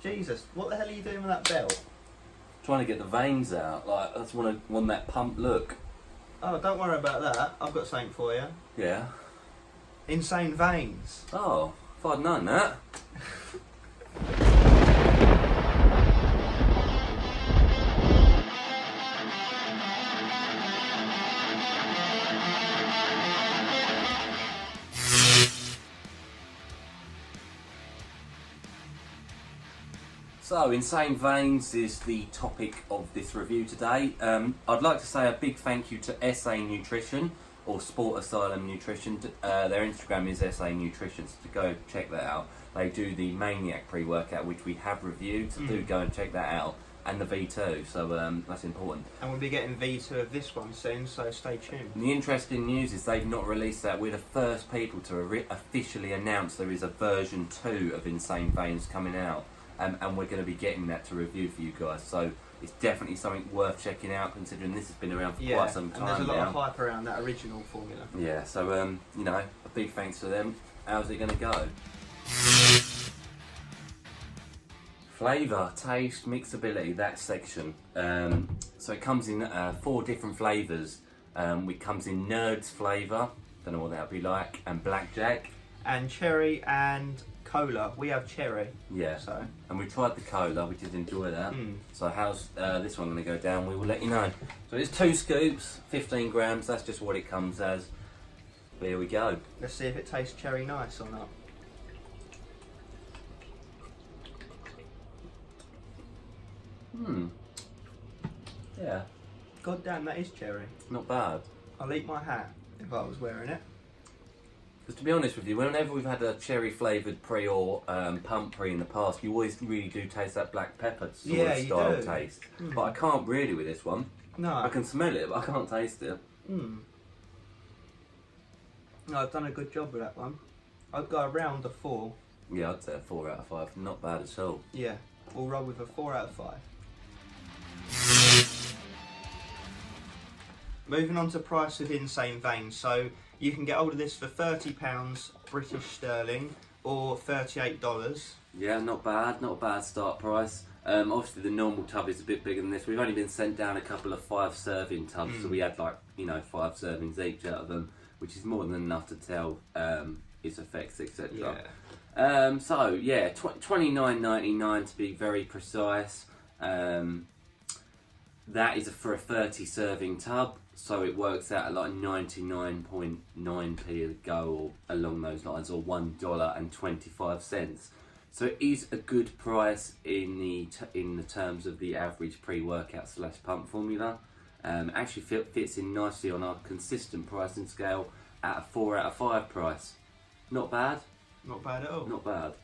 Jesus, what the hell are you doing with that belt? Trying to get the veins out. Like, I just want that pump look. Oh, don't worry about that. I've got something for you. Yeah. Insane Veinz. Oh, if I'd known that. So, Insane Veinz is the topic of this review today. I'd like to say a big thank you to SA Nutrition, or Sport Asylum Nutrition. Their Instagram is SA Nutrition, so go check that out. They do the Maniac pre-workout, which we have reviewed, so do go and check that out. And the V2, so that's important. And we'll be getting V2 of this one soon, so stay tuned. And the interesting news is they've not released that. We're the first people to officially announce there is a version 2 of Insane Veinz coming out. And we're going to be getting that to review for you guys, so it's definitely something worth checking out, considering this has been around for quite some time now. And there's a lot of hype around that original formula. Yeah, so you know, a big thanks to them. How's it going to go? Flavour, taste, mixability, that section. So it comes in 4 different flavours. It comes in Nerds flavour, don't know what that would be like, and Blackjack. And cherry and cola. We have cherry. Yeah. So. And we tried the cola, we did enjoy that. So how's this one going to go down? We will let you know. So it's 2 scoops, 15 grams, that's just what it comes as. Here we go. Let's see if it tastes cherry nice or not. Yeah. God damn, that is cherry. Not bad. I'll eat my hat if I was wearing it. Because to be honest with you, whenever we've had a cherry flavoured pre or pump pre in the past, you always really do taste that black pepper sort of style taste. But I can't really with this one. No. I can smell it, but I can't taste it. No, I've done a good job with that one. I'd go around a 4. Yeah, I'd say a 4 out of 5. Not bad at all. Yeah, we'll roll with a 4 out of 5. Moving on to price with Insane Veinz. So you can get hold of this for £30 British sterling or $38. Yeah, not bad. Not a bad start price. Obviously the normal tub is a bit bigger than this. We've only been sent down a couple of 5 serving tubs, so we had 5 servings each out of them, which is more than enough to tell its effects, etc. Yeah. So yeah, $29.99 to be very precise. That is for a 30 serving tub, so it works out at like 99.9p a go, or along those lines, or $1.25. So it is a good price in the terms of the average pre-workout / pump formula. Actually fits in nicely on our consistent pricing scale at a 4 out of 5 price. Not bad. Not bad at all. Not bad.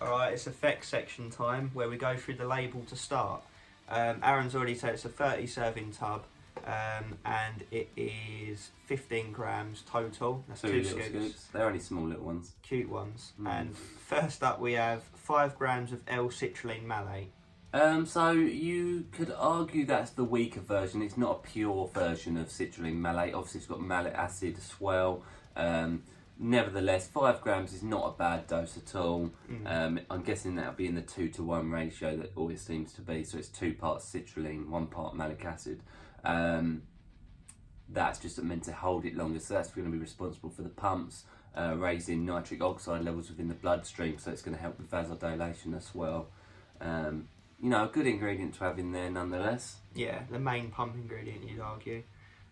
Alright, it's effects section time where we go through the label to start. Aaron's already said it's a 30 serving tub and it is 15 grams total. That's 2 scoops. They're only small little ones. Cute ones. And first up we have 5 grams of L-citrulline malate. So you could argue that's the weaker version. It's not a pure version of citrulline malate. Obviously it's got malic acid as well. Nevertheless, 5 grams is not a bad dose at all. I'm guessing that'll be in the 2-to-1 ratio that always seems to be. So it's 2 parts citrulline, 1 part malic acid. That's just meant to hold it longer. So that's going to be responsible for the pumps, raising nitric oxide levels within the bloodstream. So it's going to help with vasodilation as well. You know, a good ingredient to have in there nonetheless. Yeah, the main pump ingredient, you'd argue.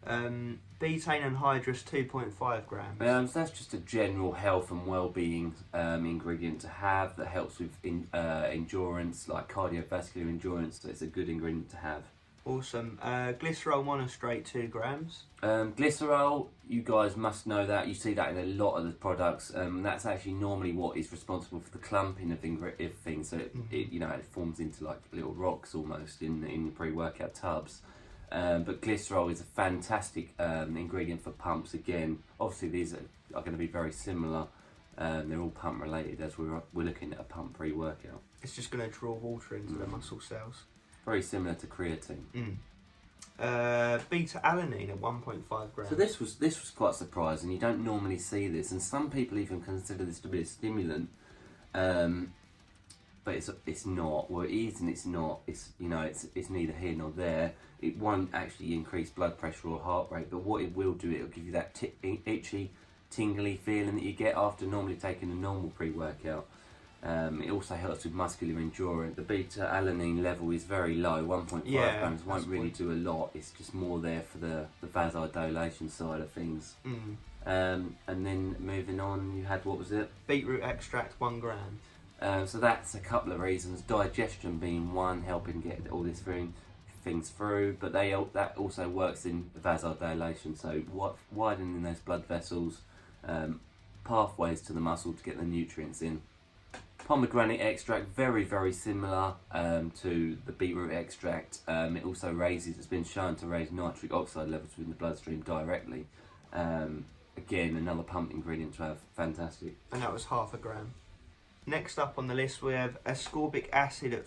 Betaine anhydrous 2.5 grams. So that's just a general health and well-being ingredient to have that helps with endurance, like cardiovascular endurance. So it's a good ingredient to have. Awesome. Glycerol monostrate 2 grams. Glycerol, you guys must know that. You see that in a lot of the products. That's actually normally what is responsible for the clumping of things. So it you know, it forms into like little rocks almost in the pre-workout tubs. But glycerol is a fantastic ingredient for pumps. Again, obviously these are going to be very similar. They're all pump related as we're looking at a pump pre-workout. It's just going to draw water into the muscle cells. Very similar to creatine. beta-alanine at 1.5 grams. So this was quite surprising. You don't normally see this, and some people even consider this to be a stimulant, but it's not. Well, it is and it's not. It's it's neither here nor there. It won't actually increase blood pressure or heart rate, but what it will do, it'll give you that itchy, tingly feeling that you get after normally taking a normal pre-workout. It also helps with muscular endurance. The beta-alanine level is very low, 1.5 grams, won't really do a lot. It's just more there for the vasodilation side of things. And then moving on, you had, what was it? Beetroot extract, 1 gram. So that's a couple of reasons. Digestion being one, helping get all these things through, but that also works in vasodilation, so widening those blood vessels, pathways to the muscle to get the nutrients in. Pomegranate extract, very, very similar to the beetroot extract. It also it's been shown to raise nitric oxide levels within the bloodstream directly. Again, another pump ingredient to have, fantastic. And that was 0.5 gram. Next up on the list we have ascorbic acid at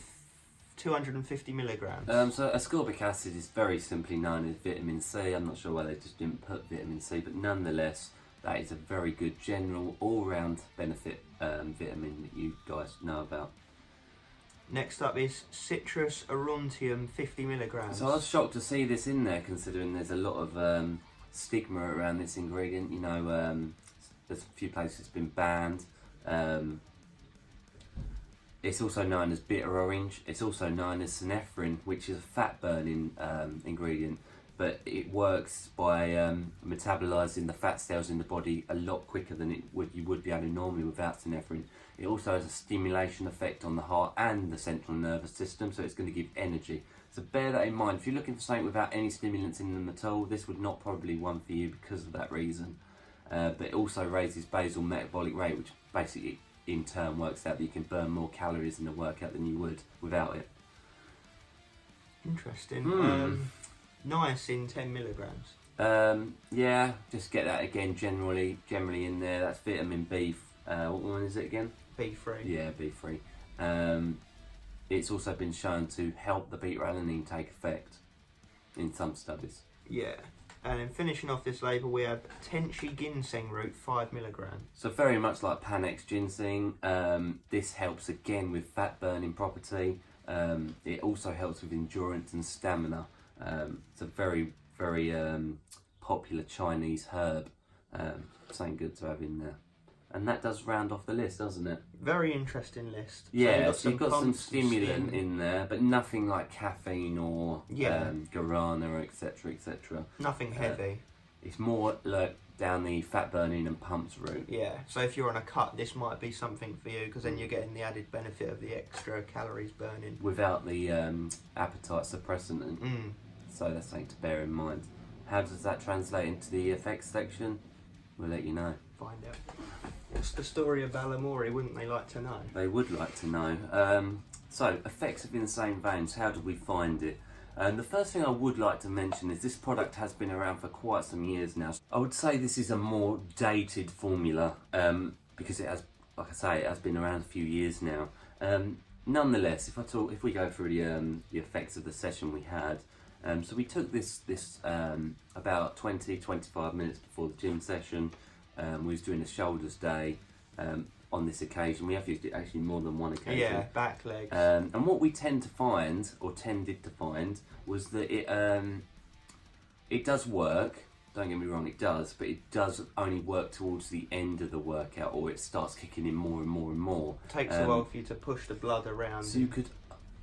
250 milligrams. So ascorbic acid is very simply known as vitamin C. I'm not sure why they just didn't put vitamin C, but nonetheless, that is a very good general all-round benefit vitamin that you guys know about. Next up is citrus aurantium, 50 milligrams. So I was shocked to see this in there, considering there's a lot of stigma around this ingredient. There's a few places it's been banned. It's also known as bitter orange. It's also known as synephrine, which is a fat-burning ingredient, but it works by metabolising the fat cells in the body a lot quicker than you would be able to normally without synephrine. It also has a stimulation effect on the heart and the central nervous system, so it's going to give energy. So bear that in mind. If you're looking for something without any stimulants in them at all, this would not probably be one for you because of that reason. But it also raises basal metabolic rate, which basically in turn works out that you can burn more calories in a workout than you would without it. Interesting. Niacin, 10 milligrams. Yeah, just get that again generally in there. That's vitamin B. What one is it again? B3. Yeah, B3. It's also been shown to help the beta-alanine take effect in some studies. Yeah. And then finishing off this label, we have Tenchi ginseng root, 5 milligrams. So very much like Panex ginseng, this helps again with fat burning property. It also helps with endurance and stamina. It's a very, very popular Chinese herb. Something good to have in there. And that does round off the list, doesn't it? Very interesting list. Yeah, so you've got some stimulant in there, but nothing like caffeine or guarana or etc. etc. Nothing heavy. It's more like down the fat burning and pumps route. Yeah, so if you're on a cut, this might be something for you, because then you're getting the added benefit of the extra calories burning. Without the appetite suppressant. So that's something to bear in mind. How does that translate into the effects section? We'll let you know. Find out. What's the story of Balamori? Wouldn't they like to know? They would like to know. So, effects of insane veins, how did we find it? The first thing I would like to mention is this product has been around for quite some years now. I would say this is a more dated formula because it has, like I say, it has been around a few years now. Nonetheless, if we go through the effects of the session we had, so we took this about 20-25 minutes before the gym session. We was doing a shoulders day on this occasion. We have used it actually more than one occasion. Yeah, back legs. And what we tended to find, was that it does work. Don't get me wrong, it does, but it does only work towards the end of the workout, or it starts kicking in more and more and more. It takes a while for you to push the blood around. So you could.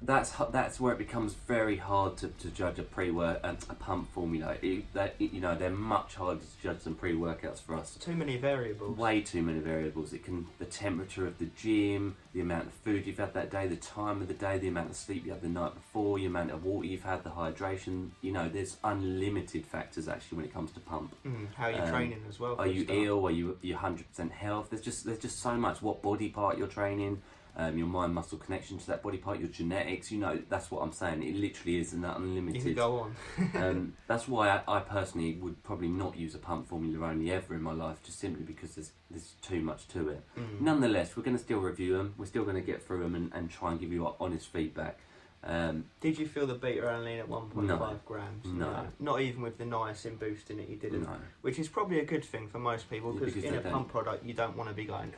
That's where it becomes very hard to judge a pump formula. They're much harder to judge than pre-workouts for us. Too many variables. Way too many variables. The temperature of the gym, the amount of food you've had that day, the time of the day, the amount of sleep you had the night before, the amount of water you've had, the hydration. There's unlimited factors actually when it comes to pump. How are you training as well? Are you ill? Are you 100% health? There's just so much. What body part you're training. Your mind-muscle connection to that body part, your genetics, that's what I'm saying. It literally is an unlimited. You can go on. That's why I personally would probably not use a pump formula only ever in my life, just simply because there's too much to it. Nonetheless, we're going to still review them. We're still going to get through them and try and give you our honest feedback. Did you feel the beater only at 1.5 grams? No. Not even with the niacin boost in it, you didn't. No. Which is probably a good thing for most people, because in a pump product you don't want to be going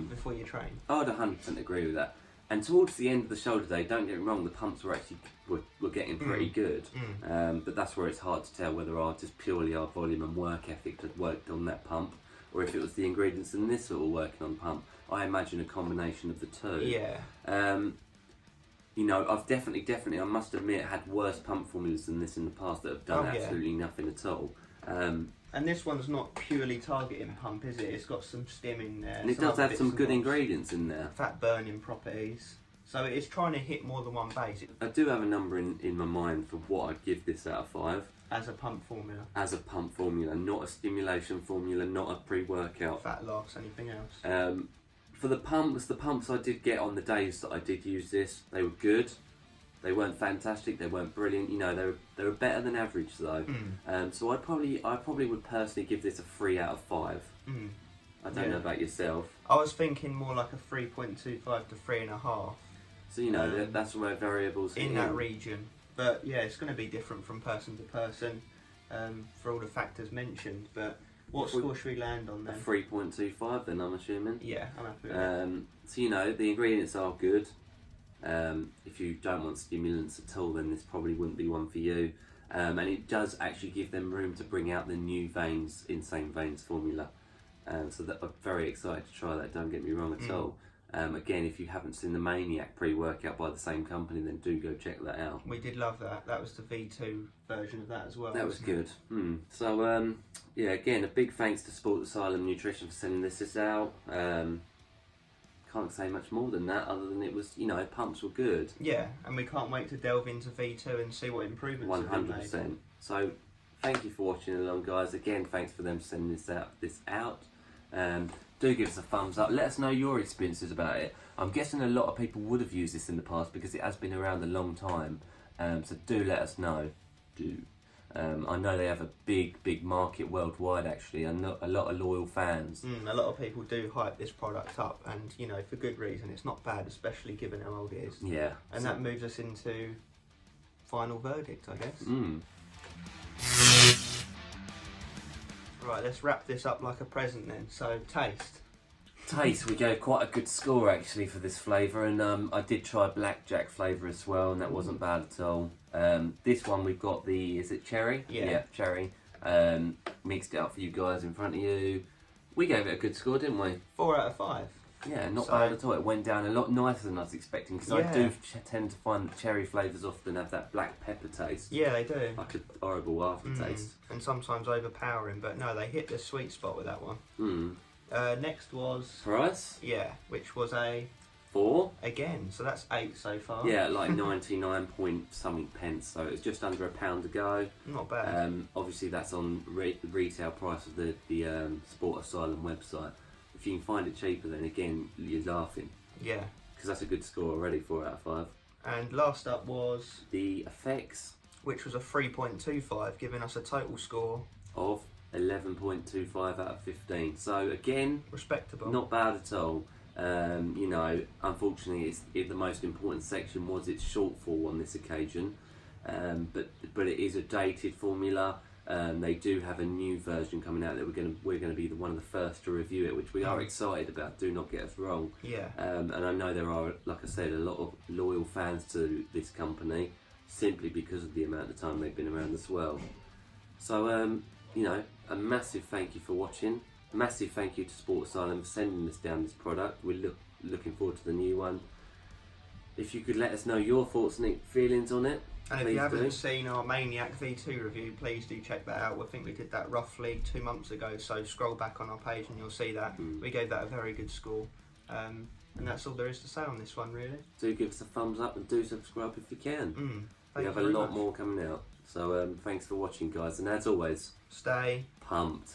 before you train. I would 100% agree with that. And towards the end of the shoulder day, don't get me wrong, the pumps were actually were getting pretty good. But that's where it's hard to tell whether just purely our volume and work ethic had worked on that pump, or if it was the ingredients in this that were working on pump. I imagine a combination of the two. Yeah. You know, I've definitely, I must admit, had worse pump formulas than this in the past that have done absolutely nothing at all. And this one's not purely targeting pump, is it? It's got some stim in there. And it does have some good ingredients in there. Fat burning properties. So it's trying to hit more than one base. I do have a number in my mind for what I'd give this out of 5. As a pump formula. As a pump formula, not a stimulation formula, not a pre-workout. Fat loss, anything else? For the pumps I did get on the days that I did use this, they were good. They weren't fantastic, they weren't brilliant. You know, they were better than average though. So I probably would personally give this a 3 out of 5. I don't know about yourself. I was thinking more like a 3.25 to 3.5. So you know, that's where variables in that region. But yeah, it's going to be different from person to person for all the factors mentioned. But what score should we land on then? A 3.25 then, I'm assuming. Yeah, I'm happy with that. So you know, the ingredients are good. If you don't want stimulants at all, then this probably wouldn't be one for you. And it does actually give them room to bring out the new Veinz, Insane Veinz formula. So that I'm very excited to try that, don't get me wrong at all. Again, if you haven't seen the Maniac pre-workout by the same company, then do go check that out. We did love that. That was the V2 version of that as well. That was good. So, yeah, again, a big thanks to Sport Asylum Nutrition for sending this out. Can't say much more than that, other than it was, you know, pumps were good. Yeah, and we can't wait to delve into V2 and see what improvements have been made. 100%. So, thank you for watching along, guys. Again, thanks for them sending this out. Do give us a thumbs up. Let us know your experiences about it. I'm guessing a lot of people would have used this in the past because it has been around a long time. So do let us know. I know they have a big market worldwide actually, and a lot of loyal fans. A lot of people do hype this product up, and you know, for good reason. It's not bad, especially given how old it is. Yeah. And that moves us into final verdict, I guess. Right, let's wrap this up like a present then. So, taste. We gave quite a good score actually for this flavour, and I did try blackjack flavour as well, and that wasn't bad at all. This one we've got is it cherry? Yeah, cherry. Mixed it up for you guys in front of you. We gave it a good score, didn't we? 4 out of 5. Yeah, not bad at all. It went down a lot nicer than I was expecting, because I do tend to find that cherry flavours often have that black pepper taste. Yeah, they do. Like a horrible aftertaste. And sometimes overpowering, but no, they hit the sweet spot with that one. Next was... Price? Yeah, which was a... 4? Again, so that's 8 so far. Yeah, like 99 point something pence, so it's just under £1 to go. Not bad. Obviously that's on the retail price of the Sport Asylum website. If you can find it cheaper, then again, you're laughing. Yeah. Because that's a good score already, 4 out of 5. And last up was... The effects. Which was a 3.25, giving us a total score... Of 11.25 out of 15. So again... Respectable. Not bad at all. You know, unfortunately, the most important section was its shortfall on this occasion. But it is a dated formula. They do have a new version coming out that we're going to be one of the first to review it, which we are excited about. Do not get us wrong. Yeah. And I know there are, like I said, a lot of loyal fans to this company simply because of the amount of time they've been around as well. So you know, a massive thank you for watching. Massive thank you to Sport Asylum for sending us down this product. We're looking forward to the new one. If you could let us know your thoughts and feelings on it. And if you haven't seen our Maniac V2 review, please do check that out. I think we did that roughly 2 months ago, so scroll back on our page and you'll see that. We gave that a very good score. And that's all there is to say on this one, really. Do give us a thumbs up and do subscribe if you can. We have a lot more coming out. So thanks for watching, guys. And as always, stay pumped.